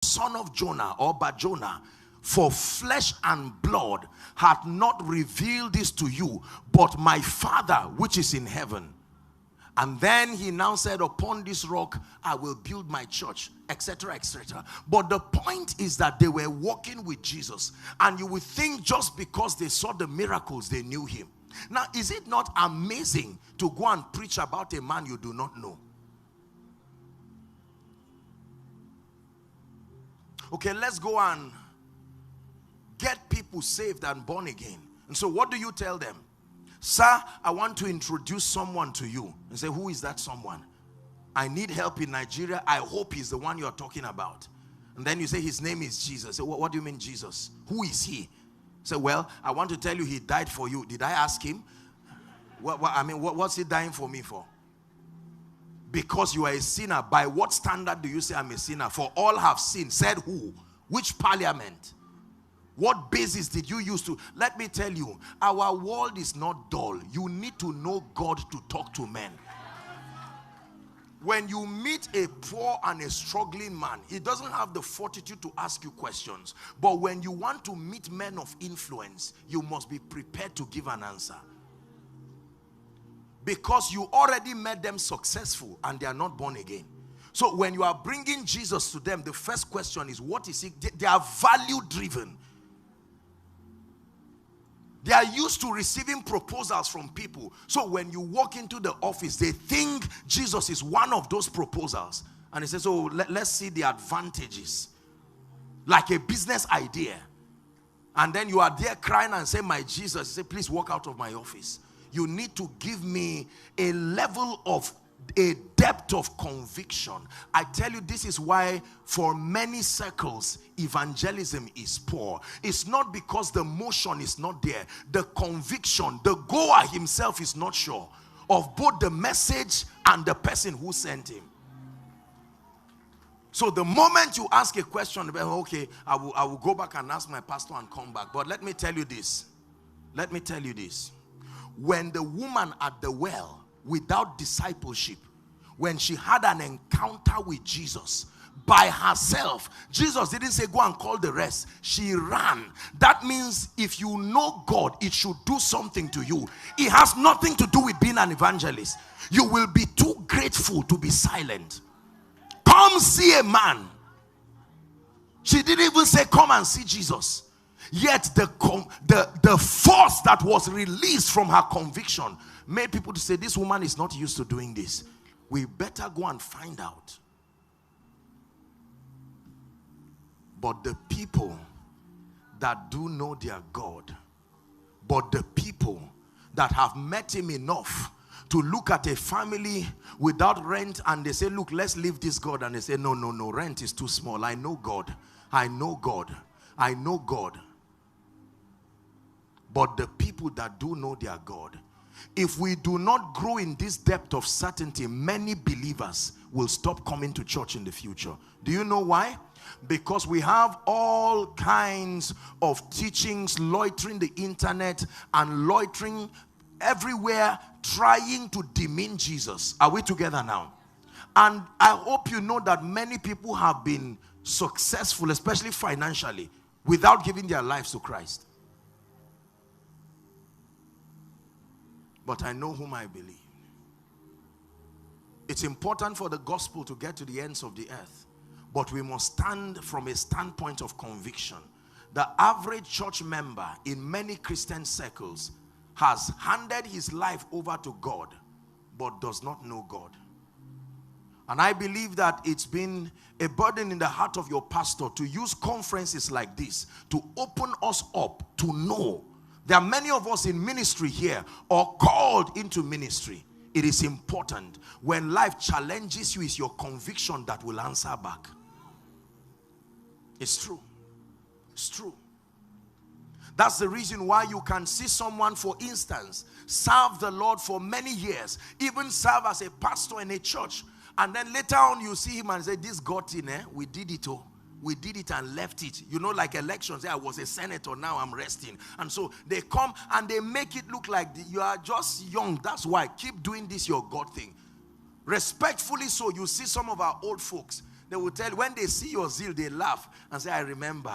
son of Jonah or Bar-Jonah, for flesh and blood hath not revealed this to you, but my Father which is in heaven. And then he now said, upon this rock I will build my church, etc., etc. But the point is that they were walking with Jesus, and you would think just because they saw the miracles they knew him. Now, is it not amazing to go and preach about a man you do not know? Okay, let's go and get people saved and born again. And so what do you tell them? Sir, I want to introduce someone to you. And say, who is that someone? I need help in Nigeria. I hope he's the one you're talking about. And then you say his name is Jesus. Say, what do you mean Jesus? Who is he? Say, well, I want to tell you he died for you. Did I ask him? What's he dying for me for? Because you are a sinner. By what standard do you say I'm a sinner? For all have sinned. Said who? Which parliament? What basis did you use to? Let me tell you, our world is not dull. You need to know God to talk to men. When you meet a poor and a struggling man, he doesn't have the fortitude to ask you questions. But when you want to meet men of influence, you must be prepared to give an answer. Because you already made them successful and they are not born again. So when you are bringing Jesus to them, the first question is, what is he? They are value driven. They are used to receiving proposals from people. So when you walk into the office, they think Jesus is one of those proposals. And he says, oh, let's see the advantages. Like a business idea. And then you are there crying and say, my Jesus. He said, please walk out of my office. You need to give me a level of, a depth of conviction. I tell you, this is why for many circles, evangelism is poor. It's not because the motion is not there. The conviction, the goer himself is not sure of both the message and the person who sent him. So the moment you ask a question, okay, I will go back and ask my pastor and come back. But let me tell you this. Let me tell you this. When the woman at the well, without discipleship, when she had an encounter with Jesus by herself, Jesus didn't say go and call the rest. She ran. That means if you know God, it should do something to you. It has nothing to do with being an evangelist. You will be too grateful to be silent. Come see a man. She didn't even say come and see Jesus. Yet the force that was released from her conviction made people to say, this woman is not used to doing this. We better go and find out. But the people that do know their God, but the people that have met him enough to look at a family without rent and they say, look, let's leave this God. And they say, no, rent is too small. I know God. I know God. I know God. But the people that do know their God, if we do not grow in this depth of certainty, many believers will stop coming to church in the future. Do you know why? Because we have all kinds of teachings loitering the internet and loitering everywhere, trying to demean Jesus. Are we together now? And I hope you know that many people have been successful, especially financially, without giving their lives to Christ. But I know whom I believe. It's important for the gospel to get to the ends of the earth. But we must stand from a standpoint of conviction. The average church member in many Christian circles has handed his life over to God, but does not know God. And I believe that it's been a burden in the heart of your pastor to use conferences like this to open us up to know. There are many of us in ministry here or called into ministry. It is important when life challenges you, it's your conviction that will answer back. It's true. It's true. That's the reason why you can see someone, for instance, serve the Lord for many years, even serve as a pastor in a church, and then later on you see him and say, this got in, we did it all. We did it and left it. You know, like elections. I was a senator, now I'm resting. And so they come and they make it look like you are just young. That's why. Keep doing this, your God thing. Respectfully so, you see some of our old folks. They will tell, when they see your zeal, they laugh and say, I remember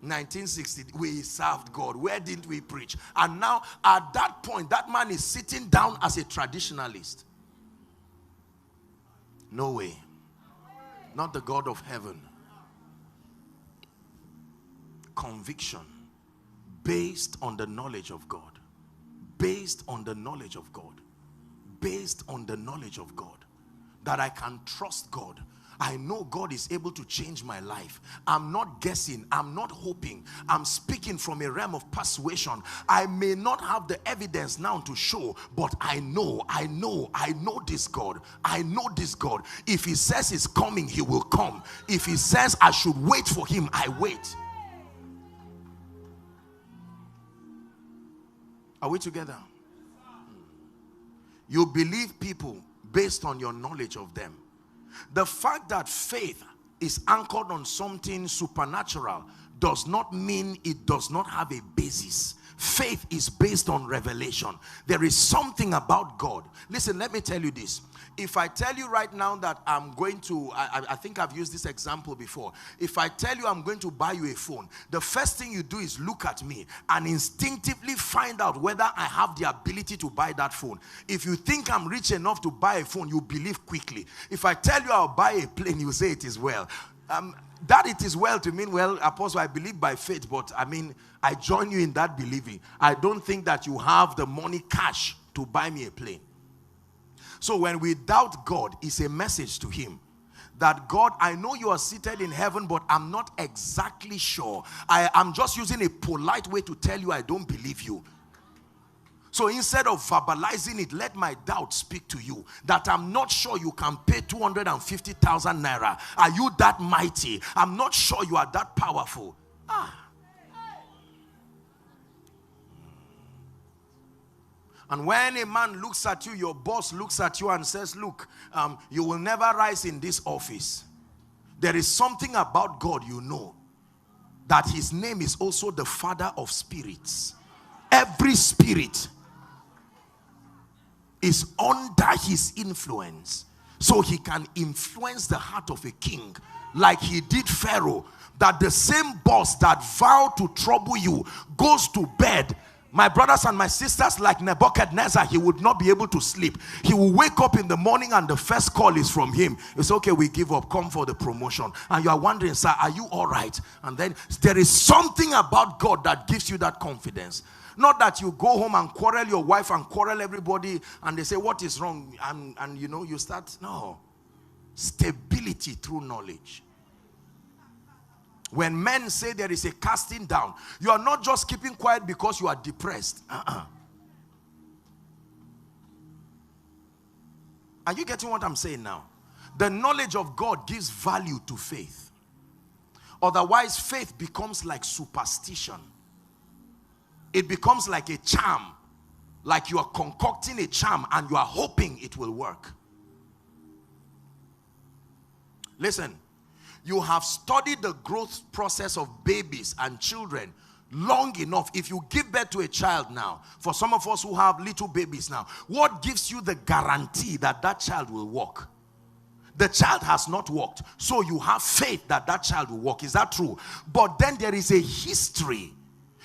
1960, we served God. Where didn't we preach? And now, at that point, that man is sitting down as a traditionalist. No way. Not the God of heaven. Conviction based on the knowledge of God. Based on the knowledge of God. Based on the knowledge of God. That I can trust God. I know God is able to change my life. I'm not guessing. I'm not hoping. I'm speaking from a realm of persuasion. I may not have the evidence now to show, but I know this God. I know this God. If he says he's coming, he will come. If he says I should wait for him, I wait. Are we together? You believe people based on your knowledge of them. The fact that faith is anchored on something supernatural does not mean it does not have a basis. Faith is based on revelation. There is something about God. Listen, let me tell you this. If I tell you right now that I'm going to, I think I've used this example before. If I tell you I'm going to buy you a phone, the first thing you do is look at me and instinctively find out whether I have the ability to buy that phone. If you think I'm rich enough to buy a phone, you believe quickly. If I tell you I'll buy a plane, you say it is well. That it is well to mean, well, Apostle, I believe by faith, but I mean, I join you in that believing. I don't think that you have the money cash to buy me a plane. So when we doubt God, it's a message to him that God, I know you are seated in heaven, but I'm not exactly sure. I'm just using a polite way to tell you I don't believe you. So instead of verbalizing it, let my doubt speak to you that I'm not sure you can pay 250,000 naira. Are you that mighty? I'm not sure you are that powerful. And when a man looks at you, your boss looks at you and says, look, you will never rise in this office. There is something about God, you know, that his name is also the Father of spirits. Every spirit is under his influence. So he can influence the heart of a king like he did Pharaoh. That the same boss that vowed to trouble you goes to bed. My brothers and my sisters, like Nebuchadnezzar, he would not be able to sleep. He will wake up in the morning and the first call is from him. It's okay, we give up, come for the promotion. And you are wondering, sir, are you all right? And then there is something about God that gives you that confidence. Not that you go home and quarrel your wife and quarrel everybody and they say, what is wrong? And you know, you start, no. Stability through knowledge. When men say there is a casting down, you are not just keeping quiet because you are depressed. Are you getting what I'm saying now? The knowledge of God gives value to faith. Otherwise, faith becomes like superstition. It becomes like a charm. Like you are concocting a charm and you are hoping it will work. Listen. You have studied the growth process of babies and children long enough. If you give birth to a child now, for some of us who have little babies now, what gives you the guarantee that that child will walk? The child has not walked, so you have faith that that child will walk. Is that true? But then there is a history.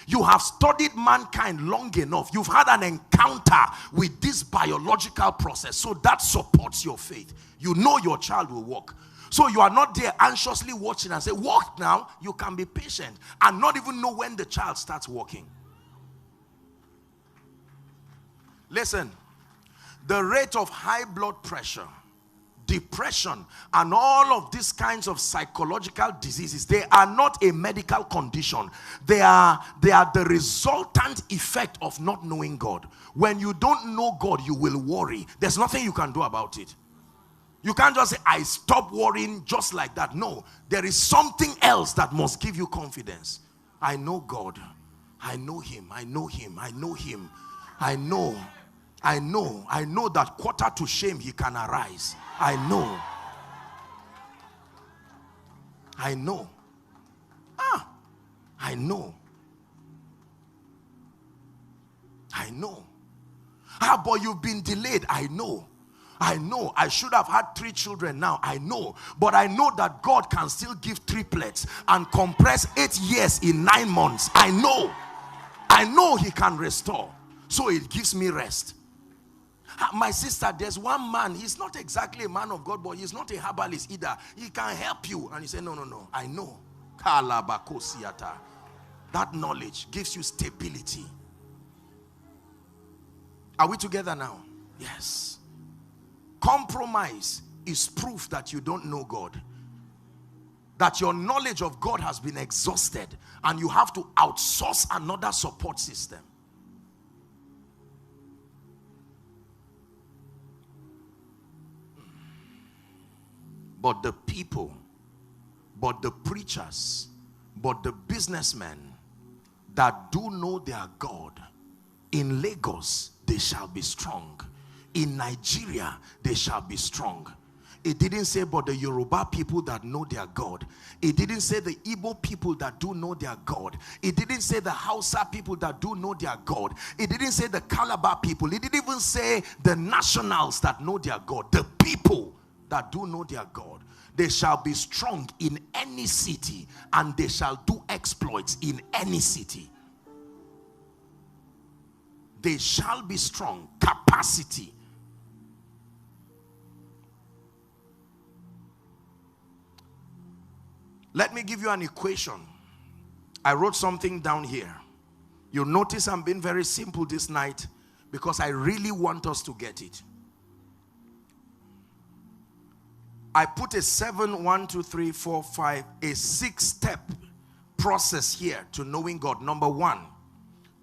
You have studied mankind long enough. You've had an encounter with this biological process, so that supports your faith. You know your child will walk. So you are not there anxiously watching and say, walk now. You can be patient and not even know when the child starts walking. Listen, the rate of high blood pressure, depression, and all of these kinds of psychological diseases, they are not a medical condition. They are the resultant effect of not knowing God. When you don't know God, you will worry. There's nothing you can do about it. You can't just say, I stop worrying just like that. No, there is something else that must give you confidence. I know God. I know him. I know him. I know him. I know that quarter to shame he can arise. I know. I know. I know. I know. But you've been delayed. I know. I know I should have had 3 children now. I know. But I know that God can still give triplets and compress 8 years in 9 months. I know. I know he can restore. So it gives me rest. My sister, there's one man. He's not exactly a man of God, but he's not a herbalist either. He can help you. And you say, no. I know. That knowledge gives you stability. Are we together now? Yes. Compromise is proof that you don't know God. That your knowledge of God has been exhausted and you have to outsource another support system. But the people, but the preachers, but the businessmen that do know their God, in Lagos, they shall be strong. In Nigeria, they shall be strong. It didn't say but the Yoruba people that know their God. It didn't say the Igbo people that do know their God. It didn't say the Hausa people that do know their God. It didn't say the Calabar people. It didn't even say the nationals that know their God. The people that do know their God. They shall be strong in any city and they shall do exploits in any city. They shall be strong. Capacity. Let me give you an equation. I wrote something down here. You'll notice I'm being very simple this night because I really want us to get it. I put a 7, 1, 2, 3, 4, 5, a 6-step process here to knowing God. Number 1,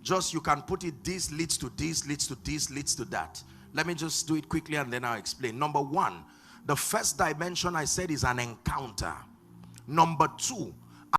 just you can put it, this leads to this, leads to this, leads to that. Let me just do it quickly and then I'll explain. Number 1, the first dimension I said is an encounter. Number 2,